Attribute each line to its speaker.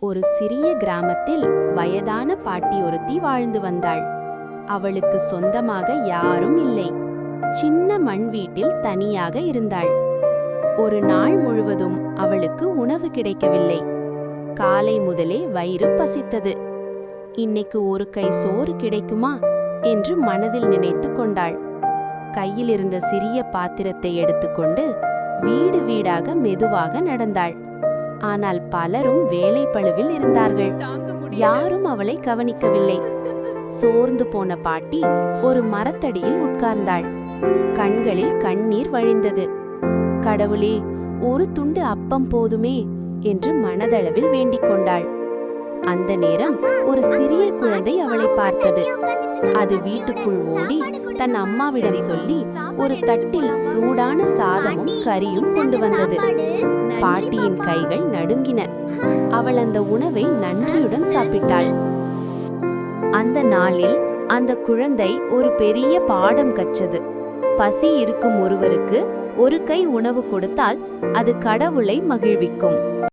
Speaker 1: ஒரு சிறிய கிராமத்தில் வயதான பாட்டி ஒருத்தி வாழ்ந்து வந்தாள். அவளுக்கு சொந்தமாக யாரும் இல்லை. சின்ன மண் வீட்டில் தனியாக இருந்தாள். ஒரு நாள் முழுவதும் அவளுக்கு உணவு கிடைக்கவில்லை. காலை முதலே வயிறு பசித்தது. இன்னைக்கு ஒரு கை சோறு கிடைக்குமா என்று மனதில் நினைத்து கொண்டாள். கையில் இருந்த சிறிய பாத்திரத்தை எடுத்துக்கொண்டு வீடு வீடாக மெதுவாக நடந்தாள். ஆனால் பலரும் வேலை பளுவில் இருந்தார்கள். யாரும் அவளை கவனிக்கவில்லை. சோர்ந்து போன பாட்டி ஒரு மரத்தடியில் உட்கார்ந்தாள். கண்களில் கண்ணீர் வழிந்தது. கடவுளே, ஒரு துண்டு அப்பம் போதுமே என்று மனதளவில் வேண்டிக் கொண்டாள். அந்த நேரம் ஒரு சிறிய குழந்தை அவளை பார்த்தது. அது வீட்டுக்குள் ஓடி தன் அம்மாவிடம் சொல்லி ஒரு தட்டில் சூடான சாதமும் கறியும் கொண்டு வந்தது. பாட்டியின் கைகள் நடுங்கின. அவள் அந்த உணவை நன்றியுடன் சாப்பிட்டாள். அந்த நாளில் அந்த குழந்தை ஒரு பெரிய பாடம் கற்றது. பசி இருக்கும் ஒருவருக்கு ஒரு கை உணவு கொடுத்தால் அது கடவுளை மகிழ்விக்கும்.